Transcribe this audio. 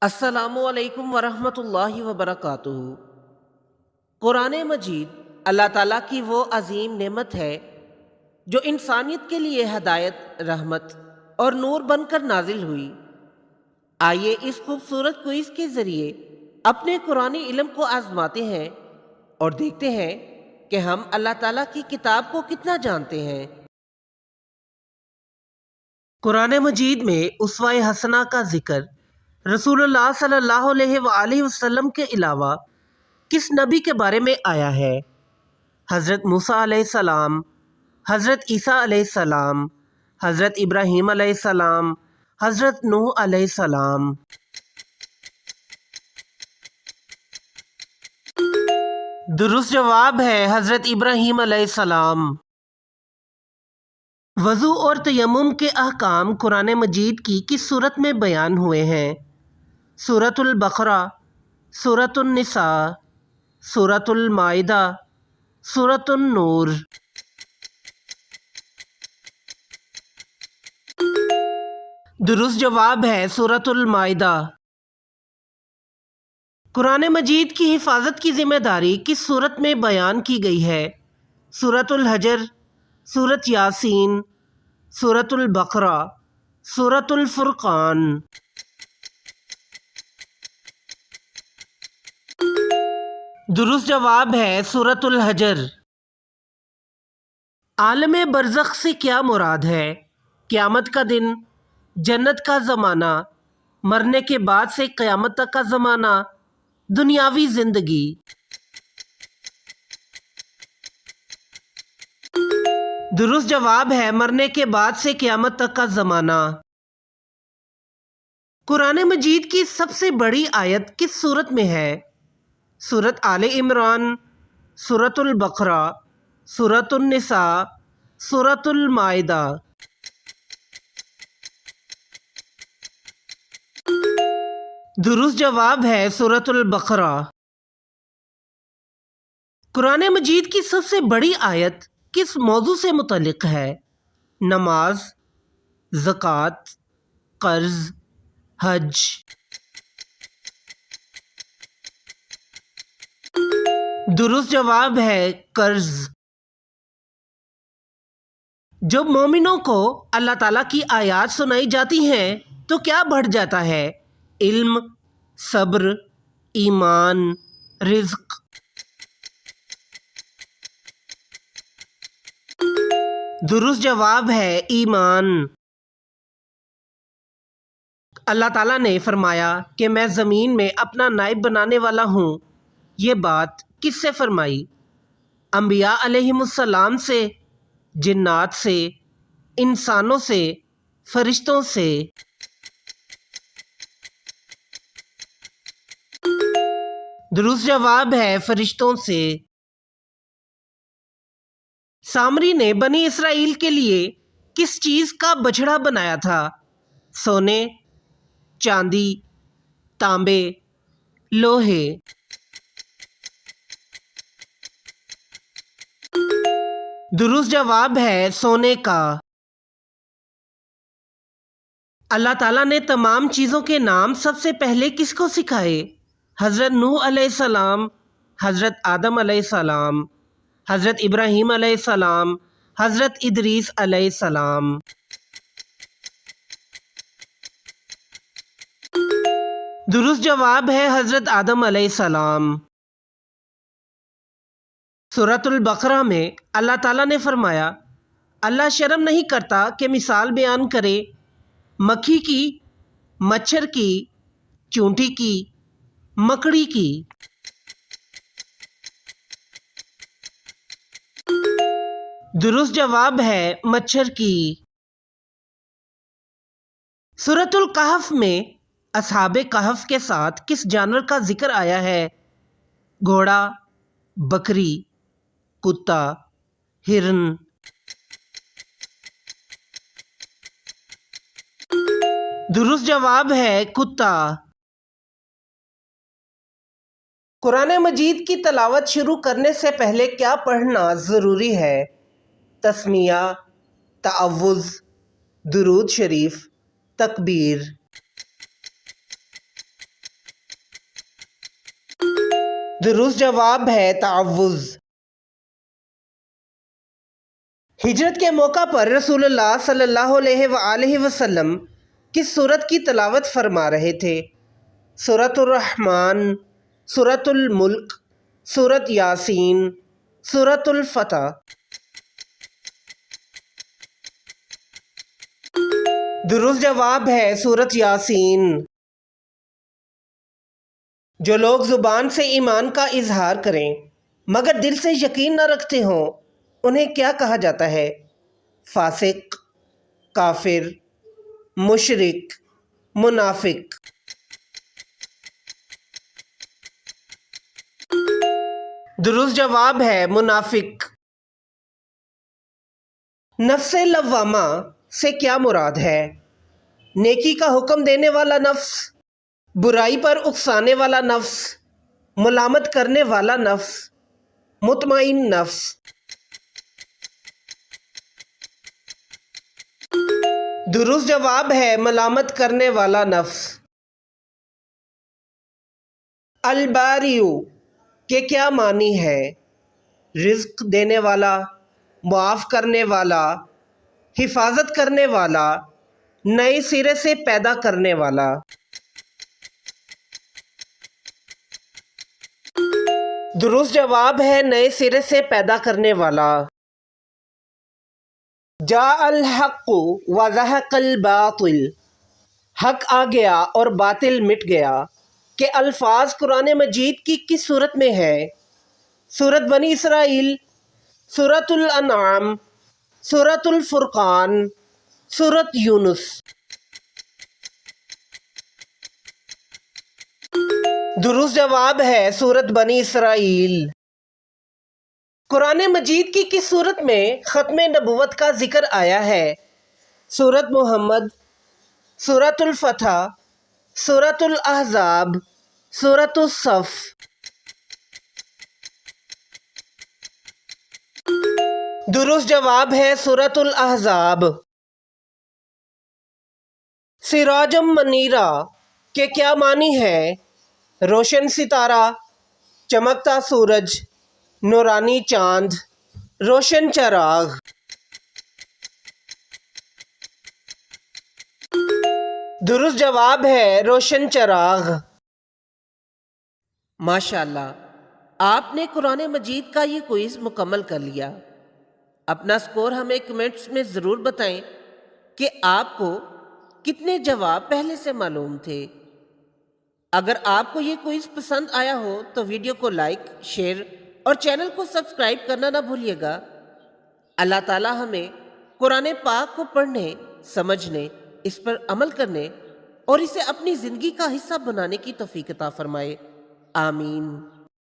السلام علیکم ورحمۃ اللہ وبرکاتہ۔ قرآن مجید اللہ تعالیٰ کی وہ عظیم نعمت ہے جو انسانیت کے لیے ہدایت، رحمت اور نور بن کر نازل ہوئی۔ آئیے اس خوبصورت کوئز کے ذریعے اپنے قرآنی علم کو آزماتے ہیں اور دیکھتے ہیں کہ ہم اللہ تعالیٰ کی کتاب کو کتنا جانتے ہیں۔ قرآن مجید میں اسوہ حسنہ کا ذکر رسول اللہ صلی اللہ علیہ وآلہ وسلم کے علاوہ کس نبی کے بارے میں آیا ہے؟ حضرت موسیٰ علیہ السلام، حضرت عیسیٰ علیہ السلام، حضرت ابراہیم علیہ السلام، حضرت نوح علیہ السلام۔ درست جواب ہے حضرت ابراہیم علیہ السلام۔ وضو اور تیمم کے احکام قرآن مجید کی کس صورت میں بیان ہوئے ہیں؟ سورۃ البقرہ، سورۃ النساء، سورۃ المائدہ، سورۃ النور۔ درست جواب ہے سورۃ المائدہ۔ قرآن مجید کی حفاظت کی ذمہ داری کس صورت میں بیان کی گئی ہے؟ سورۃ الحجر، سورۃ یاسین، سورۃ البقرہ، سورۃ الفرقان۔ درست جواب ہے سورۃ الحجر۔ عالم برزخ سے کیا مراد ہے؟ قیامت کا دن، جنت کا زمانہ، مرنے کے بعد سے قیامت تک کا زمانہ، دنیاوی زندگی۔ درست جواب ہے مرنے کے بعد سے قیامت تک کا زمانہ۔ قرآن مجید کی سب سے بڑی آیت کس سورت میں ہے؟ سورۃ آل عمران، سورۃ البقرہ، سورۃ النساء، سورۃ المائدہ۔ درست جواب ہے سورۃ البقرہ۔ قرآن مجید کی سب سے بڑی آیت کس موضوع سے متعلق ہے؟ نماز، زکوٰۃ، قرض، حج۔ درست جواب ہے قرض۔ جب مومنوں کو اللہ تعالیٰ کی آیات سنائی جاتی ہیں تو کیا بڑھ جاتا ہے؟ علم، صبر، ایمان، رزق۔ درست جواب ہے ایمان۔ اللہ تعالیٰ نے فرمایا کہ میں زمین میں اپنا نائب بنانے والا ہوں۔ یہ بات کس سے فرمائی؟ انبیاء علیہم السلام سے، جنات سے، انسانوں سے، فرشتوں سے۔ درست جواب ہے فرشتوں سے۔ سامری نے بنی اسرائیل کے لیے کس چیز کا بچھڑا بنایا تھا؟ سونے، چاندی، تانبے، لوہے۔ درست جواب ہے سونے کا۔ اللہ تعالیٰ نے تمام چیزوں کے نام سب سے پہلے کس کو سکھائے؟ حضرت نوح علیہ السلام، حضرت آدم علیہ السلام، حضرت ابراہیم علیہ السلام، حضرت ادریس علیہ السلام۔ درست جواب ہے حضرت آدم علیہ السلام۔ سورۃ البقرہ میں اللہ تعالیٰ نے فرمایا، اللہ شرم نہیں کرتا کہ مثال بیان کرے مکھی کی، مچھر کی، چونٹی کی، مکڑی کی۔ درست جواب ہے مچھر کی۔ سورۃ الکہف میں اصحاب کہف کے ساتھ کس جانور کا ذکر آیا ہے؟ گھوڑا، بکری، کتا، ہرن۔ درست جواب ہے کتا۔ قرآن مجید کی تلاوت شروع کرنے سے پہلے کیا پڑھنا ضروری ہے؟ تسمیہ، تعوذ، درود شریف، تکبیر۔ درست جواب ہے تعوذ۔ ہجرت کے موقع پر رسول اللہ صلی اللہ علیہ وآلہ وسلم کس سورت کی تلاوت فرما رہے تھے؟ سورۃ الرحمن، سورۃ الملک، سورۃ یاسین، سورۃ الفتح۔ درست جواب ہے سورۃ یاسین۔ جو لوگ زبان سے ایمان کا اظہار کریں مگر دل سے یقین نہ رکھتے ہوں انہیں کیا کہا جاتا ہے؟ فاسق، کافر، مشرک، منافق۔ درست جواب ہے منافق۔ نفس لوامہ سے کیا مراد ہے؟ نیکی کا حکم دینے والا نفس، برائی پر اکسانے والا نفس، ملامت کرنے والا نفس، مطمئن نفس۔ درست جواب ہے ملامت کرنے والا نفس۔ الباریو کے کیا معنی ہے؟ رزق دینے والا، معاف کرنے والا، حفاظت کرنے والا، نئے سرے سے پیدا کرنے والا۔ درست جواب ہے نئے سرے سے پیدا کرنے والا۔ جاء الحق وزہق الباطل، حق آ گیا اور باطل مٹ گیا کہ الفاظ قرآن مجید کی کس صورت میں ہے؟ سورۃ بنی اسرائیل، سورۃ الانعام، سورۃ الفرقان، سورۃ یونس۔ درست جواب ہے سورۃ بنی اسرائیل۔ قرآن مجید کی کس صورت میں ختم نبوت کا ذکر آیا ہے؟ سورۃ محمد، سورۃ الفتح، سورۃ الاحزاب، سورۃ الصف۔ درست جواب ہے سورۃ الاحزاب۔ سراجم منیرا کے کیا معنی ہے؟ روشن ستارہ، چمکتا سورج، نورانی چاند، روشن چراغ۔ درست جواب ہے روشن چراغ۔ ماشاءاللہ، آپ نے قرآن مجید کا یہ کوئز مکمل کر لیا۔ اپنا سکور ہمیں کمنٹس میں ضرور بتائیں کہ آپ کو کتنے جواب پہلے سے معلوم تھے۔ اگر آپ کو یہ کوئز پسند آیا ہو تو ویڈیو کو لائک، شیئر اور چینل کو سبسکرائب کرنا نہ بھولیے گا۔ اللہ تعالی ہمیں قرآن پاک کو پڑھنے، سمجھنے، اس پر عمل کرنے اور اسے اپنی زندگی کا حصہ بنانے کی توفیق عطا فرمائے۔ آمین۔